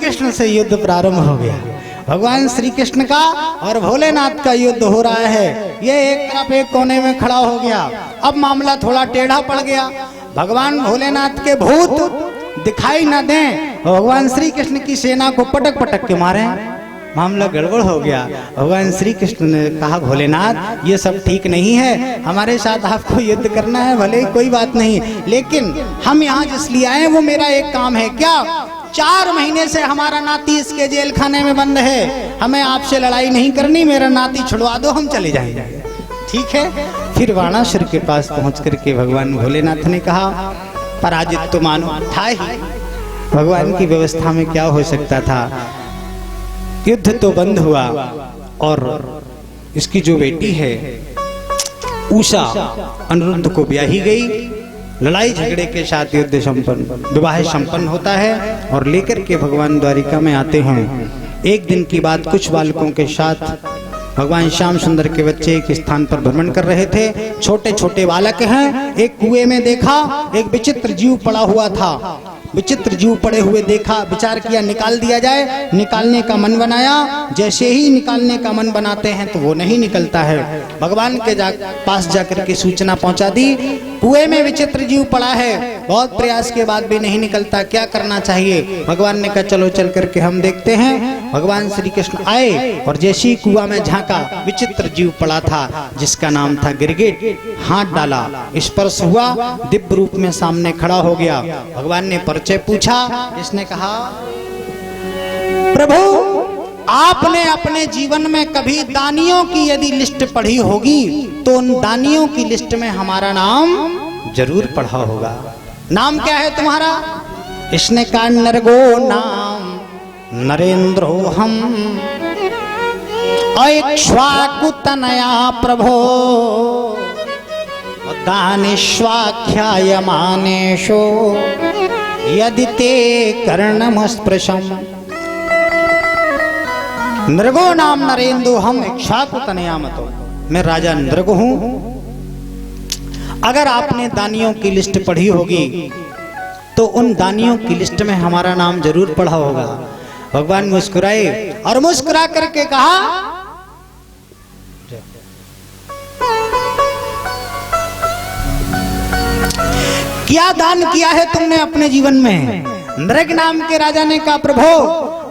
कृष्ण से युद्ध प्रारंभ हो गया। भगवान श्री कृष्ण का और भोलेनाथ का युद्ध हो रहा है। ये एक तरफ एक कोने में खड़ा हो गया। अब मामला थोड़ा टेढ़ा पड़ गया। भगवान भोलेनाथ के भूत दिखाई न दें, भगवान श्री कृष्ण की सेना को पटक पटक के मारे। मामला गड़बड़ हो गया। भगवान श्री कृष्ण ने कहा, भोलेनाथ ये सब ठीक नहीं है, हमारे साथ आपको युद्ध करना है, भले ही कोई बात नहीं, लेकिन हम यहाँ इसलिए आए, वो मेरा एक काम है। क्या? 4 महीने से हमारा नाती इसके जेल खाने में बंद है, हमें आपसे लड़ाई नहीं करनी, मेरा नाती छुड़वा दो, हम चले जाएंगे। ठीक है। फिर बाणासुर के पास पहुंच करके भगवान भोलेनाथ ने कहा, पराजित तो मानो था ही, भगवान की व्यवस्था में क्या हो सकता था। युद्ध तो बंद हुआ और इसकी जो बेटी है उषा अनिरुद्ध को ब्याही गई। लड़ाई झगड़े के साथ युद्ध संपन्न, विवाह संपन्न होता है और लेकर के भगवान द्वारिका में आते हैं। एक दिन की बात, कुछ बालकों के साथ भगवान श्याम सुंदर के बच्चे एक स्थान पर भ्रमण कर रहे थे। छोटे छोटे बालक हैं। एक कुएं में देखा एक विचित्र जीव पड़ा हुआ था। विचित्र जीव पड़े हुए देखा, विचार किया निकाल दिया जाए। निकालने का मन बनाया। जैसे ही निकालने का मन बनाते हैं तो वो नहीं निकलता है। भगवान के पास जाकर के सूचना पहुंचा दी, कुएं में विचित्र जीव पड़ा है, बहुत प्रयास के बाद भी नहीं निकलता, क्या करना चाहिए। भगवान ने कहा चलो चल करके हम देखते हैं। भगवान श्री कृष्ण आए और जैसे ही कुआं में झांका, विचित्र जीव पड़ा था जिसका नाम था गिरगिट। हाथ डाला, स्पर्श हुआ, दिव्य रूप में सामने खड़ा हो गया। भगवान ने परिचय पूछा। इसने कहा, प्रभु आपने अपने जीवन में कभी दानियों की यदि लिस्ट पढ़ी होगी तो उन दानियों की लिस्ट में हमारा नाम जरूर पढ़ा होगा। नाम क्या है तुम्हारा? इसने कहा, नरगो नाम नरेंद्रो हम ऐक्ष्वाकुतनया प्रभो दानिष्वाख्यायमानेषो यदि ते कर्णमस्पृशम। नृगो नाम नरेंद्र हम इक्ष्वाकुतनयामतो, मैं राजा नृग हूं। अगर आपने दानियों की लिस्ट पढ़ी होगी तो उन दानियों की लिस्ट में हमारा नाम जरूर पढ़ा होगा। भगवान मुस्कुराए और मुस्कुरा करके कहा, क्या दान किया है तुमने अपने जीवन में? नृग नाम के राजा ने कहा, प्रभु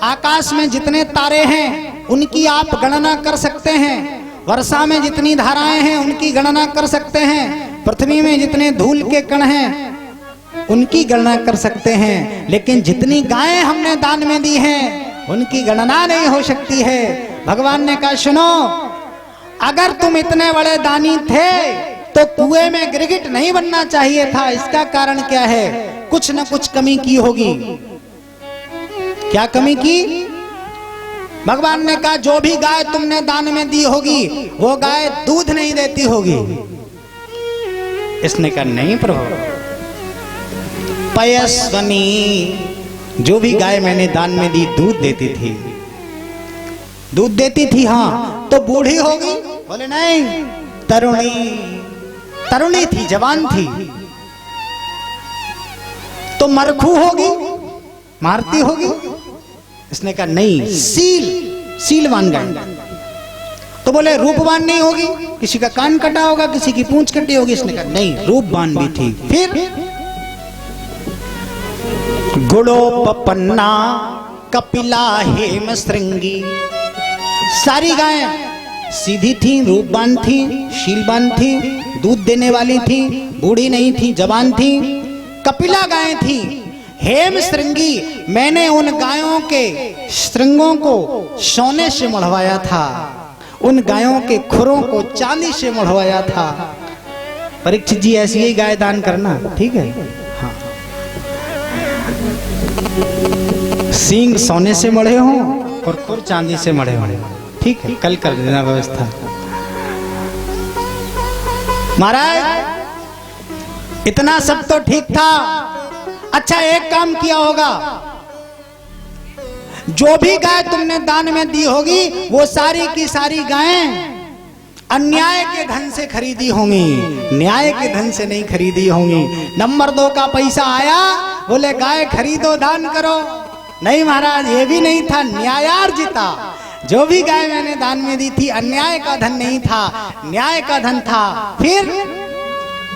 आकाश में जितने तारे हैं उनकी आप गणना कर सकते हैं, वर्षा में जितनी धाराएं हैं उनकी गणना कर सकते हैं, पृथ्वी में जितने धूल के कण हैं उनकी गणना कर सकते हैं, लेकिन जितनी गायें हमने दान में दी हैं उनकी गणना नहीं हो सकती है। भगवान ने कहा, सुनो, अगर तुम इतने बड़े दानी थे तो कुएं में गिरगिट नहीं बनना चाहिए था। इसका कारण क्या है? कुछ न कुछ कमी की होगी। क्या कमी की? भगवान ने कहा, जो भी गाय तुमने दान में दी होगी वो गाय दूध नहीं देती होगी। इसने कहा, नहीं प्रभु, पयस्वनी, जो भी गाय मैंने दान में दी दूध देती थी, दूध देती थी। हाँ, तो बूढ़ी होगी? बोले नहीं, तरुणी थी, जवान थी। तो मरखू होगी, मारती होगी? इसने कहा नहीं, सीलवान गाय। तो बोले रूपवान नहीं होगी, किसी का कान कटा होगा, किसी की पूंछ कटी होगी? इसने कहा नहीं, रूपवान भी थी। फिर गुड़ोपन्ना कपिला हेम श्रृंगी, सारी गायें सीधी थी, रूपवान थी, शीलवान थी, दूध देने वाली थी, बूढ़ी नहीं थी, जवान थी, कपिला गायें थी। हेम श्रृंगी, मैंने उन गायों के श्रृंगों को सोने से मढ़वाया था, उन गायों के खुरों को चांदी से मढ़वाया था। परीक्षित जी, ऐसी ही गाय दान करना, ठीक है? हाँ, सींग सोने से मढ़े हों और खुर चांदी से मढ़े हों, ठीक है? कल कर देना व्यवस्था। महाराज इतना सब तो ठीक था। अच्छा, एक काम किया होगा, जो भी गाय तुमने दान में दी होगी वो सारी की सारी गायें अन्याय के धन से खरीदी होंगी, न्याय के धन से नहीं खरीदी होंगी। नंबर 2 का पैसा आया, बोले गाय खरीदो, दान करो, नहीं महाराज, ये भी नहीं था, न्यायार्जिता। जो भी गाय मैंने दान में दी थी, अन्याय का धन नहीं था, न्याय का धन था। फिर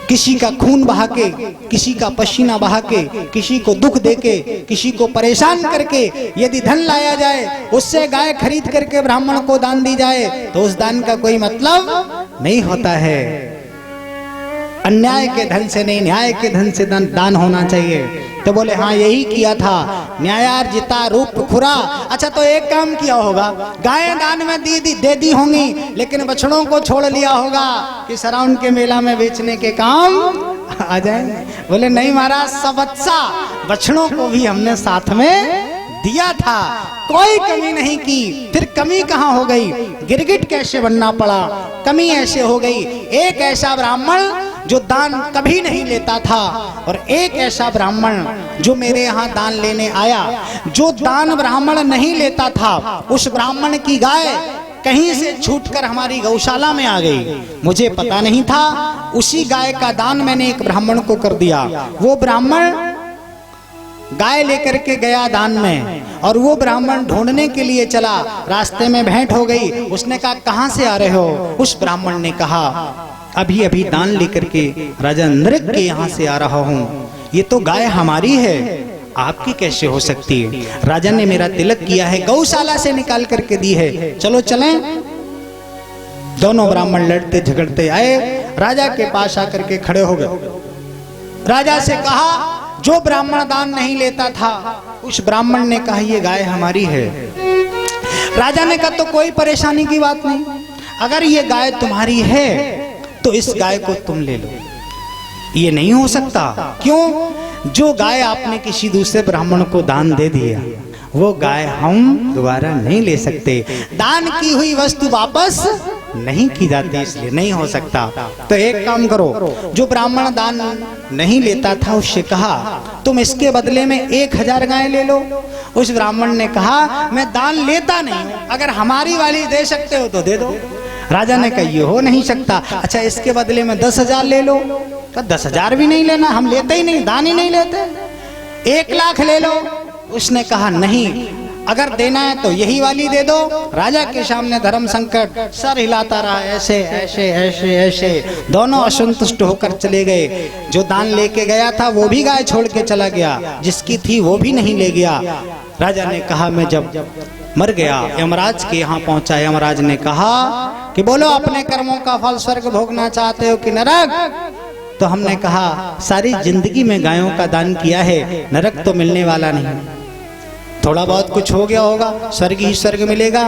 किसी का खून बहा के, किसी का पसीना बहा के, किसी को दुख देके, किसी को परेशान करके यदि धन लाया जाए, उससे गाय खरीद करके ब्राह्मण को दान दी जाए, तो उस दान का कोई मतलब नहीं होता है। अन्याय के धन से नहीं, न्याय के धन से दान होना चाहिए। तो बोले हाँ, यही किया था, न्यायार्जिता रूप खुरा। अच्छा, तो एक काम किया होगा, गायें दान में दे दी होंगी, लेकिन बछड़ों को छोड़ लिया होगा कि सराउंड के मेला में बेचने के काम आ जाएंगे। बोले नहीं महाराज, सबत्सा बछड़ों को भी हमने साथ में दिया था, कोई कमी नहीं की। फिर कमी कहाँ हो गई, गिरगिट कैसे बनना पड़ा, कमी ऐसे हो गई। एक ऐसा ब्राह्मण जो दान कभी नहीं लेता था, और एक ऐसा ब्राह्मण जो मेरे यहाँ दान लेने आया। जो दान ब्राह्मण नहीं लेता था, उस ब्राह्मण की गाय कहीं से छूटकर हमारी गौशाला में आ गई, मुझे पता नहीं था। उसी गाय का दान मैंने एक ब्राह्मण को कर दिया। वो ब्राह्मण गाय लेकर के गया दान में, और वो ब्राह्मण ढूंढने के लिए चला, रास्ते में भेंट हो गई। उसने कहा कहाँ से आ रहे हो? उस ब्राह्मण ने कहा अभी अभी दान लेकर के राजा नृग के यहाँ से आ रहा हूँ। ये तो गाय हमारी है, आपकी कैसे हो सकती है? राजा ने मेरा तिलक किया है, गौशाला से निकाल करके दी है, चलो चलें। दोनों ब्राह्मण लड़ते झगड़ते आए, राजा के पास आकर के खड़े हो गए। राजा से कहा, जो ब्राह्मण दान नहीं लेता था, उस ब्राह्मण ने कहा ये गाय हमारी है। राजा ने कहा तो कोई परेशानी की बात नहीं, अगर ये गाय तुम्हारी है तो इस गाय को तुम ले लो। ये नहीं हो सकता। क्यों? जो गाय आपने किसी दूसरे ब्राह्मण को दान दे दिया, वो गाय हम दोबारा नहीं ले सकते। दान की हुई वस्तु वापस नहीं की जाती, इसलिए नहीं हो सकता। तो एक काम करो, जो ब्राह्मण दान नहीं लेता था उससे कहा तुम इसके बदले में 1000 गाय ले लो। उस ब्राह्मण ने कहा मैं दान लेता नहीं, अगर हमारी वाली दे सकते हो तो दे दो। राजा ने कहा ये हो नहीं सकता। अच्छा, इसके बदले में 10,000 ले लो। तो 10,000 भी नहीं लेना, हम लेते ही नहीं, दान ही नहीं लेते। 1 लाख ले लो। उसने कहा नहीं, अगर देना है तो यही वाली दे दो। राजा के सामने धर्म संकट, सर हिलाता रहा, ऐसे ऐसे ऐसे ऐसे। दोनों असंतुष्ट होकर चले गए। जो दान लेके गया था वो भी गाय छोड़ के चला गया, जिसकी थी वो भी नहीं ले गया। राजा ने कहा मैं जब मर गया, यमराज के यहाँ पहुंचा, यमराज ने कहा कि बोलो अपने कर्मों का फल स्वर्ग भोगना चाहते हो कि नरक? तो हमने कहा सारी जिंदगी में गायों का दान किया है, नरक तो मिलने वाला नहीं, थोड़ा बहुत कुछ हो गया होगा, स्वर्ग ही स्वर्ग मिलेगा।